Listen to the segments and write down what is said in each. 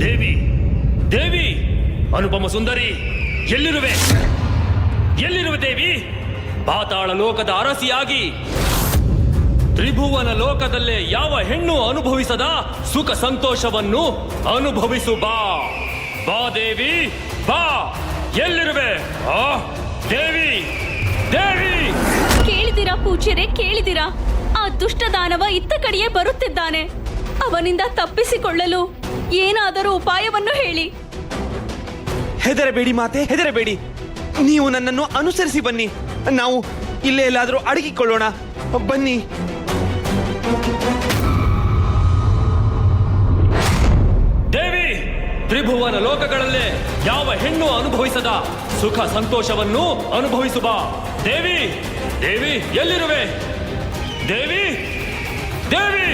ದೇವಿ ದೇವಿ ಅನುಪಮ ಸುಂದರಿ, ಎಲ್ಲಿರುವೆ ಎಲ್ಲಿರುವೆ ದೇವಿ? ಪಾತಾಳ ಲೋಕದ ಅರಸಿಯಾಗಿ ತ್ರಿಭುವನ ಲೋಕದಲ್ಲೇ ಯಾವ ಹೆಣ್ಣು ಅನುಭವಿಸದ ಸುಖ ಸಂತೋಷವನ್ನು ಅನುಭವಿಸು ಬಾ. ಬಾ ದೇವಿ ಬಾ. ಎಲ್ಲಿರುವೆ? ಆ ದೇವಿ ದೇವಿ. ಕೇಳಿದಿರಾ ಪೂಜ್ಯರೇ, ಕೇಳಿದಿರಾ? ಆ ದುಷ್ಟ ದಾನವ ಇತ್ತ ಕಡೆಯೇ ಬರುತ್ತಿದ್ದಾನೆ. ಅವನಿಂದ ತಪ್ಪಿಸಿಕೊಳ್ಳಲು ಏನಾದರೂ ಉಪಾಯವನ್ನು ಹೇಳಿ. ಹೆದರಬೇಡಿ ಮಾತೆ, ಹೆದರಬೇಡಿ. ನೀವು ನನ್ನನ್ನು ಅನುಸರಿಸಿ ಬನ್ನಿ. ನಾವು ಇಲ್ಲೇ ಎಲ್ಲಾದರೂ ಅಡಗಿಕೊಳ್ಳೋಣ. ಬನ್ನಿ. ದೇವಿ, ತ್ರಿಭುವನ ಲೋಕಗಳಲ್ಲೇ ಯಾವ ಹೆಣ್ಣು ಅನುಭವಿಸದ ಸುಖ ಸಂತೋಷವನ್ನು ಅನುಭವಿಸು ಬಾ. ದೇವಿ ದೇವಿ, ಎಲ್ಲಿರುವೆ? ದೇವಿ ದೇವಿ.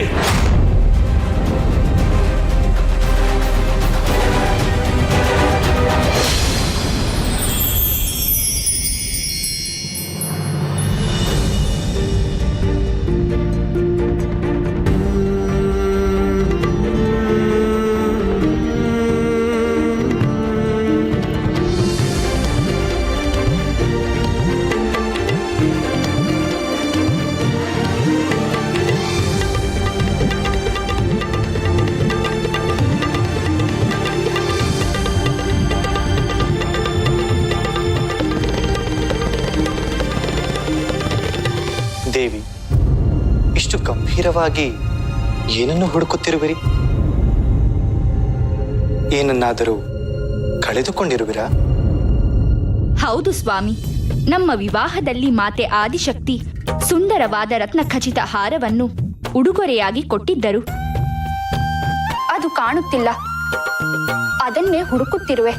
ದೇವಿ, ಇಷ್ಟು ಗಂಭೀರವಾಗಿ ಏನನ್ನು ಹುಡುಕುತ್ತಿರುವಿರಿ? ಏನನ್ನಾದರೂ ಕಳೆದುಕೊಂಡಿರುವಿರಾ? ಹೌದು ಸ್ವಾಮಿ, ನಮ್ಮ ವಿವಾಹದಲ್ಲಿ ಮಾತೆ ಆದಿಶಕ್ತಿ ಸುಂದರವಾದ ರತ್ನಖಚಿತ ಹಾರವನ್ನು ಉಡುಗೊರೆಯಾಗಿ ಕೊಟ್ಟಿದ್ದರು. ಅದು ಕಾಣುತ್ತಿಲ್ಲ. ಅದನ್ನೇ ಹುಡುಕುತ್ತಿರುವೆ.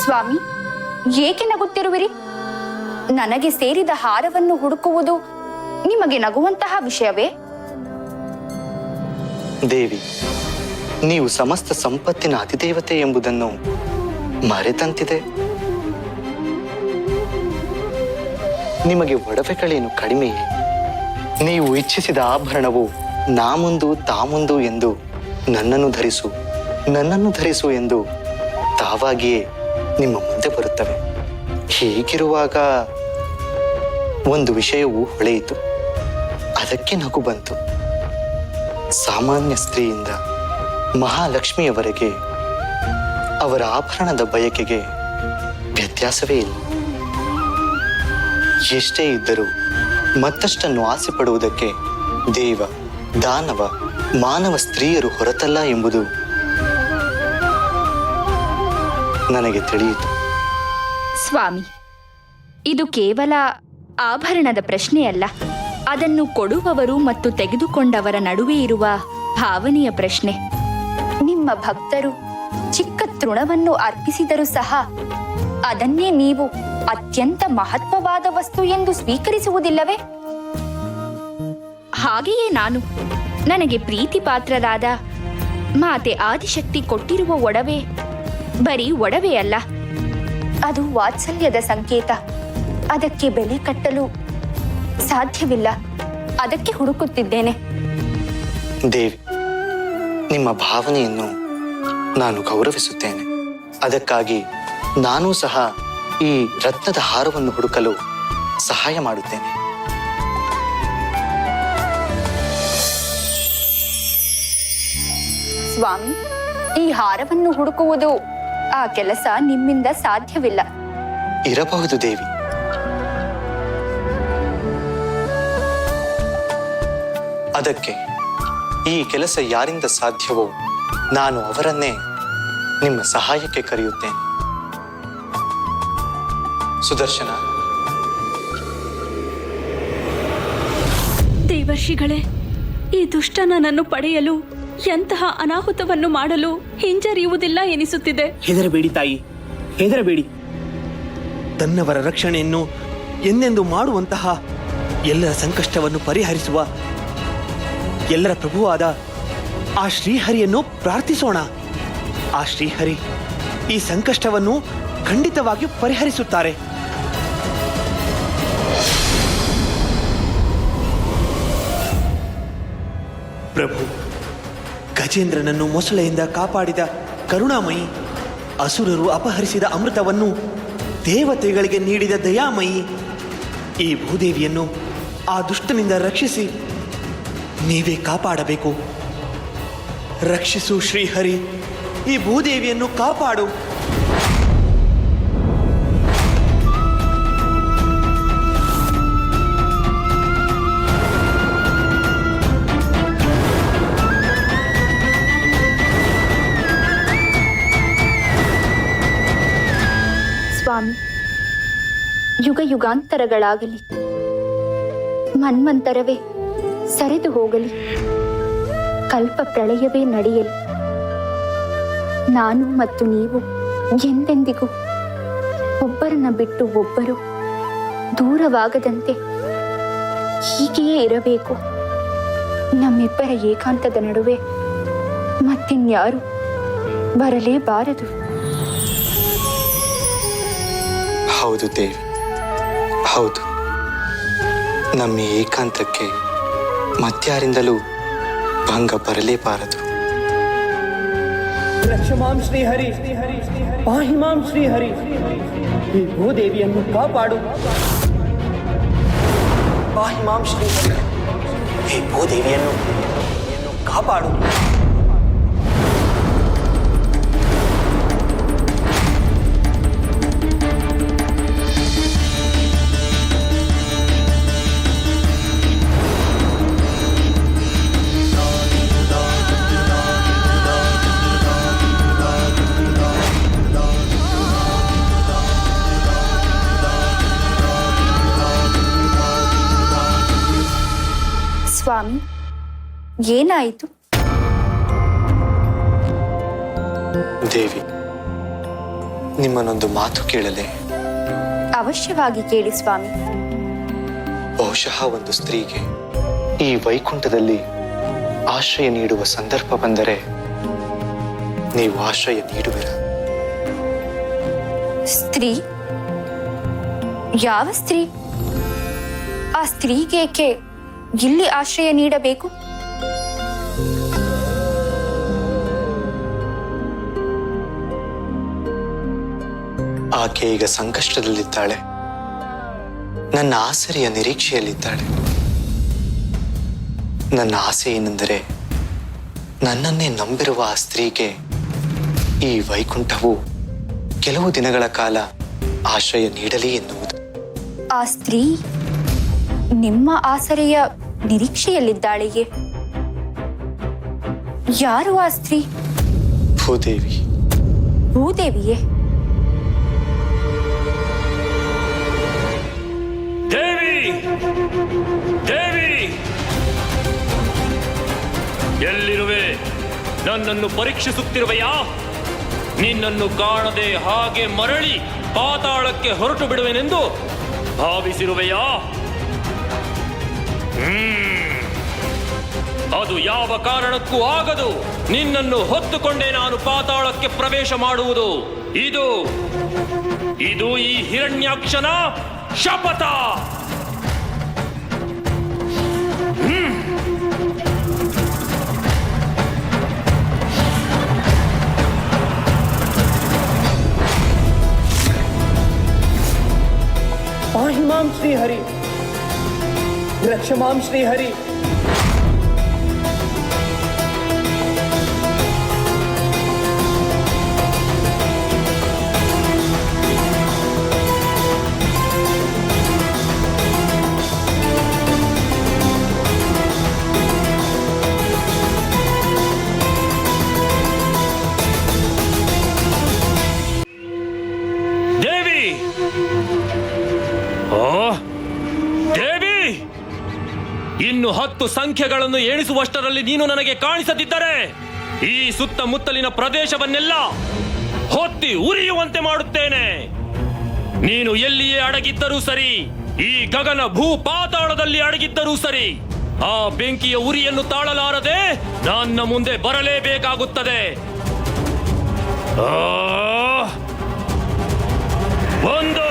ಸ್ವಾಮಿ, ಏಕೆ ನಗುತ್ತಿರುವಿರಿ? ನನಗೆ ಸೇರಿದ ಹಾರವನ್ನು ಹುಡುಕುವುದು ನಿಮಗೆ ನಗುವಂತಹ ವಿಷಯವೇ? ದೇವಿ, ನೀವು ಸಮಸ್ತ ಸಂಪತ್ತಿನ ಅಧಿದೇವತೆ ಎಂಬುದನ್ನು ಮರೆತಂತಿದೆ. ನಿಮಗೆ ಒಡವೆಗಳೇನು ಕಡಿಮೆಯೇ? ನೀವು ಇಚ್ಛಿಸಿದ ಆಭರಣವು ನಾ ಮುಂದು ತಾ ಮುಂದು ಎಂದು ನನ್ನನ್ನು ಧರಿಸು ಎಂದು ತಾವಾಗಿಯೇ ನಿಮ್ಮ ಮುಂದೆ ಬರುತ್ತವೆ. ಹೀಗಿರುವಾಗ ಒಂದು ವಿಷಯವು ಹೊಳೆಯಿತು. ಅದಕ್ಕೆ ನಗು ಬಂತು. ಸಾಮಾನ್ಯ ಸ್ತ್ರೀಯಿಂದ ಮಹಾಲಕ್ಷ್ಮಿಯವರೆಗೆ ಅವರ ಆಭರಣದ ಬಯಕೆಗೆ ವ್ಯತ್ಯಾಸವೇ ಇಲ್ಲ. ಎಷ್ಟೇ ಇದ್ದರೂ ಮತ್ತಷ್ಟನ್ನು ಆಸೆ ಪಡುವುದಕ್ಕೆ ದೇವ, ದಾನವ, ಮಾನವ ಸ್ತ್ರೀಯರು ಹೊರತಲ್ಲ ಎಂಬುದು ನನಗೆ ತಿಳಿಯಿತು. ಸ್ವಾಮಿ, ಇದು ಕೇವಲ ಆಭರಣದ ಪ್ರಶ್ನೆಯಲ್ಲ. ಅದನ್ನು ಕೊಡುವವರು ಮತ್ತು ತೆಗೆದುಕೊಂಡವರ ನಡುವೆ ಇರುವ ಭಾವನೆಯ ಪ್ರಶ್ನೆ. ನಿಮ್ಮ ಭಕ್ತರು ಚಿಕ್ಕ ತೃಣವನ್ನು ಅರ್ಪಿಸಿದರೂ ಸಹ ಅದನ್ನೇ ನೀವು ಅತ್ಯಂತ ಮಹತ್ವವಾದ ವಸ್ತು ಎಂದು ಸ್ವೀಕರಿಸುವುದಿಲ್ಲವೇ? ಹಾಗೆಯೇ ನಾನು ನನಗೆ ಪ್ರೀತಿ ಪಾತ್ರರಾದ ಮಾತೆ ಆದಿಶಕ್ತಿ ಕೊಟ್ಟಿರುವ ಒಡವೆ ಬರೀ ಒಡವೆಯಲ್ಲ, ಅದು ವಾತ್ಸಲ್ಯದ ಸಂಕೇತ. ಅದಕ್ಕೆ ಬೆಲೆ ಕಟ್ಟಲು ಸಾಧ್ಯವಿಲ್ಲ. ಅದಕ್ಕೆ ಹುಡುಕುತ್ತಿದ್ದೇನೆ. ದೇವಿ, ನಿಮ್ಮ ಭಾವನೆಯನ್ನು ನಾನು ಗೌರವಿಸುತ್ತೇನೆ. ಅದಕ್ಕಾಗಿ ನಾನೂ ಸಹ ಈ ರತ್ನದ ಹಾರವನ್ನು ಹುಡುಕಲು ಸಹಾಯ ಮಾಡುತ್ತೇನೆ. ಸ್ವಾಮಿ, ಈ ಹಾರವನ್ನು ಹುಡುಕುವುದು ಆ ಕೆಲಸ ನಿಮ್ಮಿಂದ ಸಾಧ್ಯವಿಲ್ಲ. ಇರಬಹುದು ದೇವಿ. ಅದಕ್ಕೆ ಈ ಕೆಲಸ ಯಾರಿಂದ ಸಾಧ್ಯವೋ ನಾನು ಅವರನ್ನೇ ನಿಮ್ಮ ಸಹಾಯಕ್ಕೆ ಕರೆಯುತ್ತೇನೆ. ಸುದರ್ಶನ. ದೇವರ್ಷಿಗಳೇ, ಈ ದುಷ್ಟ ನನ್ನನ್ನು ಪಡೆಯಲು ಎಂತಹ ಅನಾಹುತವನ್ನು ಮಾಡಲು ಹಿಂಜರಿಯುವುದಿಲ್ಲ ಎನಿಸುತ್ತಿದೆ. ಹೆದರಬೇಡಿ ತಾಯಿ, ಹೆದರಬೇಡಿ. ತನ್ನವರ ರಕ್ಷಣೆಯನ್ನು ಎಂದೆಂದು ಮಾಡುವಂತಹ, ಎಲ್ಲರ ಸಂಕಷ್ಟವನ್ನು ಪರಿಹರಿಸುವ ಎಲ್ಲರ ಪ್ರಭುವಾದ ಆ ಶ್ರೀಹರಿಯನ್ನು ಪ್ರಾರ್ಥಿಸೋಣ. ಆ ಶ್ರೀಹರಿ ಈ ಸಂಕಷ್ಟವನ್ನು ಖಂಡಿತವಾಗಿಯೂ ಪರಿಹರಿಸುತ್ತಾರೆ. ಪ್ರಭು, ಗಜೇಂದ್ರನನ್ನು ಮೊಸಳೆಯಿಂದ ಕಾಪಾಡಿದ ಕರುಣಾಮಯಿ, ಅಸುರರು ಅಪಹರಿಸಿದ ಅಮೃತವನ್ನು ದೇವತೆಗಳಿಗೆ ನೀಡಿದ ದಯಾಮಯಿ, ಈ ಭೂದೇವಿಯನ್ನು ಆ ದುಷ್ಟನಿಂದ ರಕ್ಷಿಸಿ ನೀವೇ ಕಾಪಾಡಬೇಕು. ರಕ್ಷಿಸು ಶ್ರೀಹರಿ, ಈ ಭೂದೇವಿಯನ್ನು ಕಾಪಾಡು. ಸ್ವಾಮಿ, ಯುಗ ಯುಗಾಂತರಗಳಾಗಲಿ, ಮನ್ವಂತರವೇ ಸರಿದು ಹೋಗಲಿ, ಕಲ್ಪ ಪ್ರಳಯವೇ ನಡೆಯಲಿ, ನಾನು ಮತ್ತು ನೀವು ಎಂದೆಂದಿಗೂ ಒಬ್ಬರನ್ನ ಬಿಟ್ಟು ಒಬ್ಬರು ದೂರವಾಗದಂತೆ ಹೀಗೆಯೇ ಇರಬೇಕು. ನಮ್ಮಿಬ್ಬರ ಏಕಾಂತದ ನಡುವೆ ಮತ್ತಿನ್ಯಾರು ಬರಲೇಬಾರದು. ಹೌದು ದೇವಿ, ಹೌದು. ನಮ್ಮ ಈ ಏಕಾಂತಕ್ಕೆ ಮತ್ಯಾರಿಂದಲೂ ಭಂಗ ಬರಲೇಬಾರದು. ರಕ್ಷಮಾಂ ಶ್ರೀಹರಿ, ಪಾಹಿಮಾಂ ಶ್ರೀಹರಿ, ಈ ಭೂದೇವಿಯನ್ನು ಕಾಪಾಡು. ಪಾಹಿಮಾಂ ಶ್ರೀಹರಿ, ಈ ಭೂದೇವಿಯನ್ನು ಕಾಪಾಡು. ಸ್ವಾಮಿ, ಏನಾಯಿತು? ದೇವಿ, ನಿಮ್ಮನ್ನೊಂದು ಮಾತು ಕೇಳಲೇ? ಅವಶ್ಯವಾಗಿ ಕೇಳಿ ಸ್ವಾಮಿ. ಬಹುಶಃ ಒಂದು ಸ್ತ್ರೀಗೆ ಈ ವೈಕುಂಠದಲ್ಲಿ ಆಶ್ರಯ ನೀಡುವ ಸಂದರ್ಭ ಬಂದರೆ ನೀವು ಆಶ್ರಯ ನೀಡುವಿರ? ಸ್ತ್ರೀ? ಯಾವ ಸ್ತ್ರೀ? ಆ ಸ್ತ್ರೀಗೇಕೆ ಇಲ್ಲಿ ಆಶ್ರಯ ನೀಡಬೇಕು? ಆಕೆ ಈಗ ಸಂಕಷ್ಟದಲ್ಲಿದ್ದಾಳೆ. ನನ್ನ ಆಸರೆಯ ನಿರೀಕ್ಷೆಯಲ್ಲಿದ್ದಾಳೆ. ನನ್ನ ಆಸೆ ಏನೆಂದರೆ, ನನ್ನನ್ನೇ ನಂಬಿರುವ ಆ ಸ್ತ್ರೀಗೆ ಈ ವೈಕುಂಠವು ಕೆಲವು ದಿನಗಳ ಕಾಲ ಆಶ್ರಯ ನೀಡಲಿ ಎನ್ನುವುದು. ಆ ಸ್ತ್ರೀ ನಿಮ್ಮ ಆಸರೆಯ ನಿರೀಕ್ಷೆಯಲ್ಲಿದ್ದಾಳೆಯೇ? ಯಾರು ಆ ಸ್ತ್ರೀ? ಭೂದೇವಿ. ಭೂದೇವಿಯೇ? ದೇವಿ, ದೇವಿ, ಎಲ್ಲಿರುವೆ? ನನ್ನನ್ನು ಪರೀಕ್ಷಿಸುತ್ತಿರುವೆಯಾ? ನಿನ್ನನ್ನು ಕಾಣದೆ ಹಾಗೆ ಮರಳಿ ಪಾತಾಳಕ್ಕೆ ಹೊರಟು ಬಿಡುವೆನೆಂದು ಭಾವಿಸಿರುವೆಯಾ? ಅದು ಯಾವ ಕಾರಣಕ್ಕೂ ಆಗದು. ನಿನ್ನನ್ನು ಹೊತ್ತುಕೊಂಡೇ ನಾನು ಪಾತಾಳಕ್ಕೆ ಪ್ರವೇಶ ಮಾಡುವುದು. ಇದು ಈ ಹಿರಣ್ಯಾಕ್ಷನ ಶಪಥ. ಪಾಹಿಮಾಂ ಶ್ರೀಹರಿ, ರಕ್ಷಮಾಂ ಶ್ರೀಹರಿ. ಇನ್ನು 10 ಸಂಖ್ಯೆಗಳನ್ನು ಎಣಿಸುವಷ್ಟರಲ್ಲಿ ನೀನು ನನಗೆ ಕಾಣಿಸದಿದ್ದರೆ ಈ ಸುತ್ತಮುತ್ತಲಿನ ಪ್ರದೇಶವನ್ನೆಲ್ಲ ಹೊತ್ತಿ ಉರಿಯುವಂತೆ ಮಾಡುತ್ತೇನೆ. ನೀನು ಎಲ್ಲಿಯೇ ಅಡಗಿದ್ದರೂ ಸರಿ, ಈ ಗಗನ ಭೂ ಪಾತಾಳದಲ್ಲಿ ಅಡಗಿದ್ದರೂ ಸರಿ, ಆ ಬೆಂಕಿಯ ಉರಿಯನ್ನು ತಾಳಲಾರದೆ ನನ್ನ ಮುಂದೆ ಬರಲೇಬೇಕಾಗುತ್ತದೆ. ಒಂದು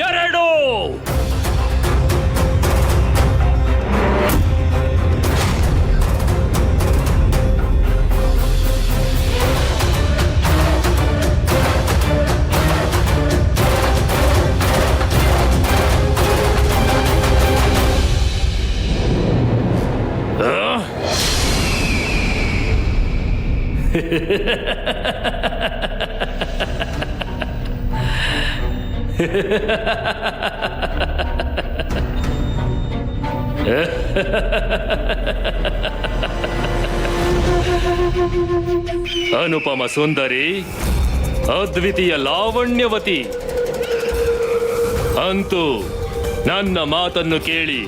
ಎರಡು ಅನುಪಮ ಸುಂದರಿ, ಅದ್ವಿತೀಯ ಲಾವಣ್ಯವತಿ, ಅಂತೂ ನನ್ನ ಮಾತನ್ನು ಕೇಳಿ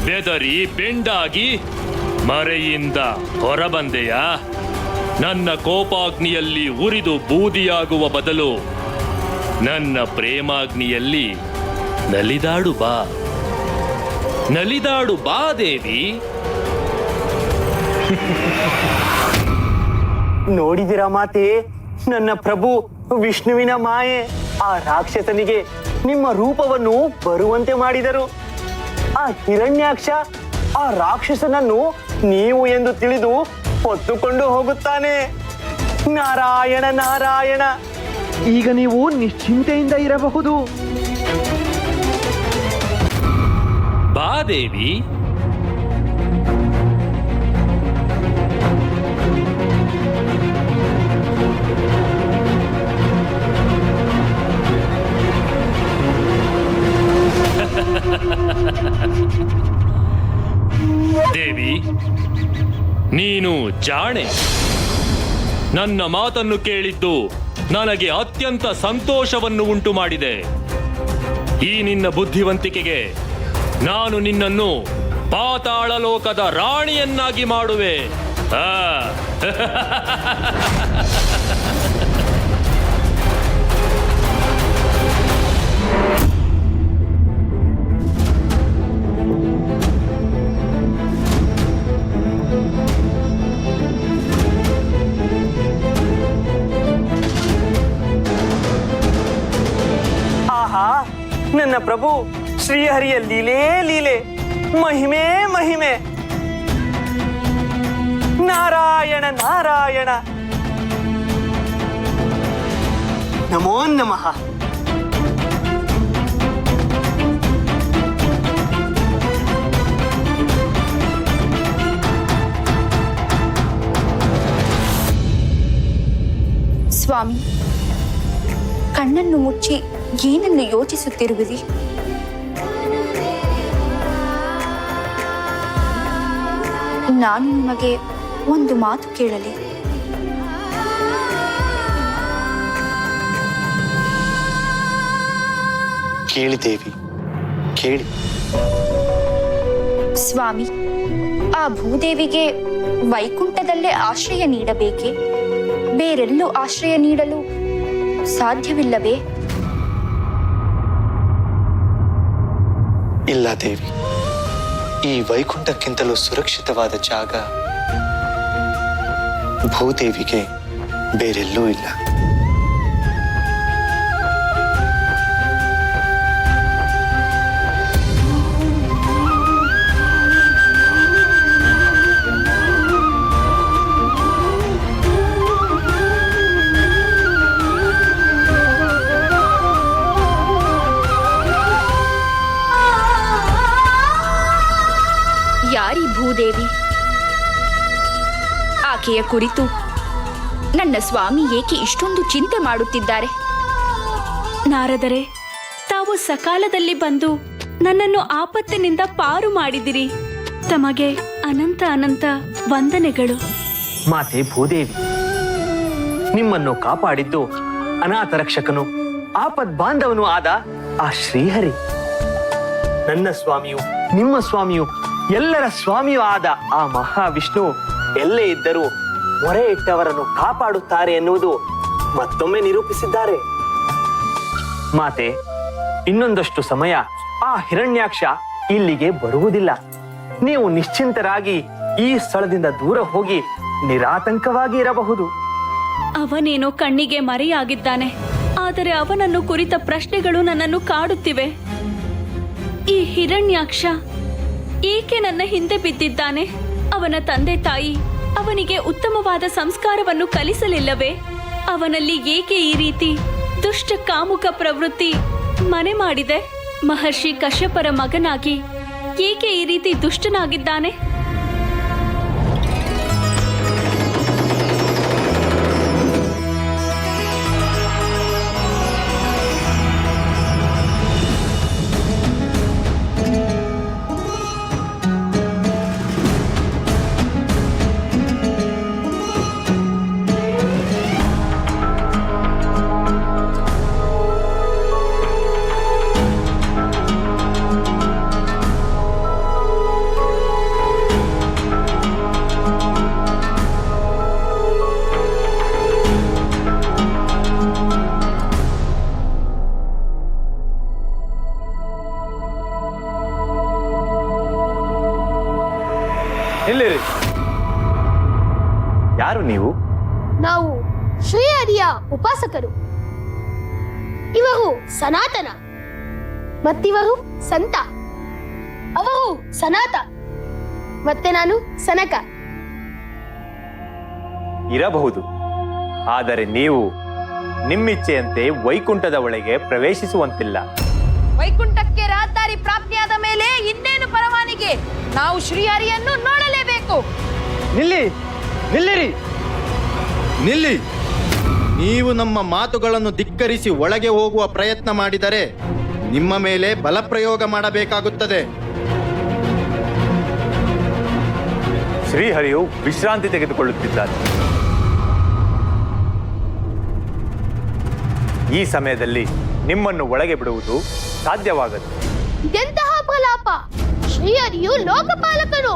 ಬೆದರಿ ಬೆಂಡಾಗಿ ಮರೆಯಿಂದ ಹೊರಬಂದೆಯಾ? ನನ್ನ ಕೋಪಾಗ್ನಿಯಲ್ಲಿ ಉರಿದು ಬೂದಿಯಾಗುವ ಬದಲು ನನ್ನ ಪ್ರೇಮಾಗ್ನಿಯಲ್ಲಿ ನಲಿದಾಡು ಬಾ, ನಲಿದಾಡು ಬಾ ದೇವಿ. ನೋಡಿದಿರಾ ಮಾತೆ, ನನ್ನ ಪ್ರಭು ವಿಷ್ಣುವಿನ ಮಾಯೆ. ಆ ರಾಕ್ಷಸನಿಗೆ ನಿಮ್ಮ ರೂಪವನ್ನು ಬರುವಂತೆ ಮಾಡಿದರು. ಆ ಹಿರಣ್ಯಾಕ್ಷ ಆ ರಾಕ್ಷಸನನ್ನು ನೀವು ಎಂದು ತಿಳಿದು ಹೊತ್ತುಕೊಂಡು ಹೋಗುತ್ತಾನೆ. ನಾರಾಯಣ ನಾರಾಯಣ, ಈಗ ನೀವು ನಿಶ್ಚಿಂತೆಯಿಂದ ಇರಬಹುದು. ಬಾ ದೇವಿ. ದೇವಿ, ನೀನು ಜಾಣೆ. ನನ್ನ ಮಾತನ್ನು ಕೇಳಿದ್ದು ನನಗೆ ಅತ್ಯಂತ ಸಂತೋಷವನ್ನು ಉಂಟು ಮಾಡಿದೆ. ಈ ನಿನ್ನ ಬುದ್ಧಿವಂತಿಕೆಗೆ ನಾನು ನಿನ್ನನ್ನು ಪಾತಾಳ ಲೋಕದ ರಾಣಿಯನ್ನಾಗಿ ಮಾಡುವೆ. ಆಹಾ, ನನ್ನ ಪ್ರಭು ಶ್ರೀಹರಿಯ ಲೀಲೆ ಲೀಲೆ, ಮಹಿಮೆ ಮಹಿಮೆ. ನಾರಾಯಣ ನಾರಾಯಣ, ನಮೋ ನಮಃ. ಸ್ವಾಮಿ, ಕಣ್ಣನ್ನು ಮುಚ್ಚಿ ಏನನ್ನು ಯೋಚಿಸುತ್ತಿರುವಿರಿ? ನಾನು ನಿಮಗೆ ಒಂದು ಮಾತು ಕೇಳಲಿ? ಕೇಳಿ ದೇವಿ, ಕೇಳಿ. ಸ್ವಾಮಿ, ಆ ಭೂದೇವಿಗೆ ವೈಕುಂಠದಲ್ಲೇ ಆಶ್ರಯ ನೀಡಬೇಕೆ? ಬೇರೆಲ್ಲೂ ಆಶ್ರಯ ನೀಡಲು ಸಾಧ್ಯವಿಲ್ಲವೇ? ಇಲ್ಲ ದೇವಿ, ಈ ವೈಕುಂಠಕ್ಕಿಂತಲೂ ಸುರಕ್ಷಿತವಾದ ಜಾಗ ಭೂದೇವಿಗೆ ಬೇರೆಲ್ಲೂ ಇಲ್ಲ. ಕುರಿತು ನನ್ನ ಸ್ವಾಮಿ ಏಕೆ ಇಷ್ಟೊಂದು ಚಿಂತೆ ಮಾಡುತ್ತಿದ್ದಾರೆ? ನಾರದರೆ, ತಾವು ಸಕಾಲದಲ್ಲಿ ಬಂದು ನನ್ನನ್ನು ಆಪತ್ತಿನಿಂದ ಪಾರು ಮಾಡಿದಿರಿ. ತಮಗೆ ಅನಂತ ಅನಂತ ವಂದನೆಗಳು. ಮಾತೆ ಭೂದೇವಿ, ನಿಮ್ಮನ್ನು ಕಾಪಾಡಿದ್ದು ಅನಾಥ ರಕ್ಷಕನು, ಆಪದ್ ಬಾಂಧವನು ಆದ ಆ ಶ್ರೀಹರಿ. ನನ್ನ ಸ್ವಾಮಿಯು, ನಿಮ್ಮ ಸ್ವಾಮಿಯು, ಎಲ್ಲರ ಸ್ವಾಮಿಯೂ ಆದ ಆ ಮಹಾವಿಷ್ಣು ಎಲ್ಲೇ ಇದ್ದರೂ ಮೊರೆ ಇಟ್ಟವರನ್ನು ಕಾಪಾಡುತ್ತಾರೆ ಎನ್ನುವುದು ಮತ್ತೊಮ್ಮೆ ನಿರೂಪಿಸಿದ್ದಾರೆ. ಮಾತೆ, ಇನ್ನೊಂದಷ್ಟು ಸಮಯ ಆ ಹಿರಣ್ಯಾಕ್ಷ ಇಲ್ಲಿಗೆ ಬರುವುದಿಲ್ಲ. ನೀವು ನಿಶ್ಚಿಂತರಾಗಿ ಈ ಸ್ಥಳದಿಂದ ದೂರ ಹೋಗಿ ನಿರಾತಂಕವಾಗಿ ಇರಬಹುದು. ಅವನೇನೋ ಕಣ್ಣಿಗೆ ಮರೆಯಾಗಿದ್ದಾನೆ, ಆದರೆ ಅವನನ್ನು ಕುರಿತ ಪ್ರಶ್ನೆಗಳು ನನ್ನನ್ನು ಕಾಡುತ್ತಿವೆ. ಈ ಹಿರಣ್ಯಾಕ್ಷ ಏಕೆ ನನ್ನ ಹಿಂದೆ ಬಿದ್ದಿದ್ದಾನೆ? ಅವನ ತಂದೆ ತಾಯಿ ಅವನಿಗೆ ಉತ್ತಮವಾದ ಸಂಸ್ಕಾರವನ್ನು ಕಲಿಸಲಿಲ್ಲವೇ? ಅವನಲ್ಲಿ ಏಕೆ ಈ ರೀತಿ ದುಷ್ಟ ಕಾಮುಕ ಪ್ರವೃತ್ತಿ ಮನೆ ಮಾಡಿದೆ? ಮಹರ್ಷಿ ಕಶ್ಯಪರ ಮಗನಾಗಿ ಏಕೆ ಈ ರೀತಿ ದುಷ್ಟನಾಗಿದ್ದಾನೆ? ನಿಲ್ಲಿರಿ. ಯಾರು ನೀವು? ನಾವು ಶ್ರೀಹರಿಯ ಉಪಾಸಕರು. ಇವರು ಸನಾತನ, ಮತ್ತಿವರು ಸಂತ. ಅವರು ಸನಾತ, ಮತ್ತೆ ನಾನು ಸನಕ. ಇರಬಹುದು, ಆದರೆ ನೀವು ನಿಮ್ಮಿಚ್ಛೆಯಂತೆ ವೈಕುಂಠದ ಒಳಗೆ ಪ್ರವೇಶಿಸುವಂತಿಲ್ಲ. ವೈಕುಂಠಕ್ಕೆ ರಹದಾರಿ ಪ್ರಾಪ್ತಿಯಾದ ಮೇಲೆ ಇನ್ನೇನು ಪರವಾನಿಗೆ? ನಾವು ಶ್ರೀಹರಿಯನ್ನು ನೋಡಲೇಬೇಕು. ನಿಲ್ಲಿರಿ. ನಿಲ್ಲಿ. ನೀವು ನಮ್ಮ ಮಾತುಗಳನ್ನು ಧಿಕ್ಕರಿಸಿ ಒಳಗೆ ಹೋಗುವ ಪ್ರಯತ್ನ ಮಾಡಿದರೆ ನಿಮ್ಮ ಮೇಲೆ ಬಲಪ್ರಯೋಗ ಮಾಡಬೇಕಾಗುತ್ತದೆ. ಶ್ರೀಹರಿಯು ವಿಶ್ರಾಂತಿ ತೆಗೆದುಕೊಳ್ಳುತ್ತಿದ್ದಾರೆ. ಈ ಸಮಯದಲ್ಲಿ ನಿಮ್ಮನ್ನು ಒಳಗೆ ಬಿಡುವುದು ಸಾಧ್ಯವಾಗದು. ಇದೆಂತಹ ಪ್ರಲಾಪ! ಶ್ರೀಹರಿಯು ಲೋಕಪಾಲಕನು,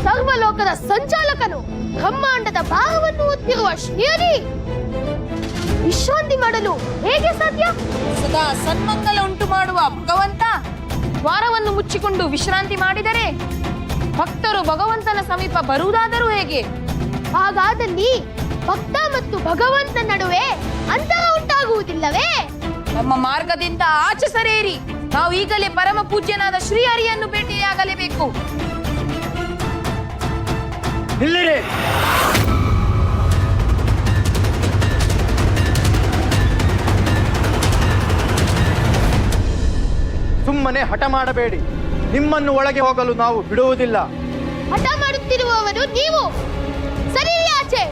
ಸರ್ವಲೋಕದ ಸಂಚಾಲಕನು, ಬ್ರಹ್ಮಾಂಡದ ಭಾಗವನ್ನು ಹೊತ್ತಿರುವ ಶ್ರೀಹರಿ ವಿಶ್ರಾಂತಿ ಮಾಡಲು ಹೇಗೆ ಸಾಧ್ಯ? ಸದಾ ಸನ್ಮಂಗಲ ಉಂಟು ಮಾಡುವ ಭಗವಂತ ದ್ವಾರವನ್ನು ಮುಚ್ಚಿಕೊಂಡು ವಿಶ್ರಾಂತಿ ಮಾಡಿದರೆ ಭಕ್ತರು ಭಗವಂತನ ಸಮೀಪ ಬರುವುದಾದರೂ ಹೇಗೆ? ಹಾಗಾದಲ್ಲಿ ಭಕ್ತ ಮತ್ತು ಭಗವಂತನ ನಡುವೆ ಅಂತರ ಉಂಟಾಗುವುದಿಲ್ಲವೇ? ನಮ್ಮ ಮಾರ್ಗದಿಂದ ಆಚೆ ಸರೇರಿ. ನಾವು ಈಗಲೇ ಪರಮ ಪೂಜ್ಯನಾದ ಶ್ರೀಹರಿಯನ್ನು ಭೇಟಿಯಾಗಲೇಬೇಕು. ನಿಲ್ಲಿರಿ. ಸುಮ್ಮನೆ ಹಠ ಮಾಡಬೇಡಿ. ನಿಮ್ಮನ್ನು ಒಳಗೆ ಹೋಗಲು ನಾವು ಬಿಡುವುದಿಲ್ಲ. ಹಠ ಮಾಡುತ್ತಿರುವವರು ನೀವು. ಸರಿ ಆಚೆ.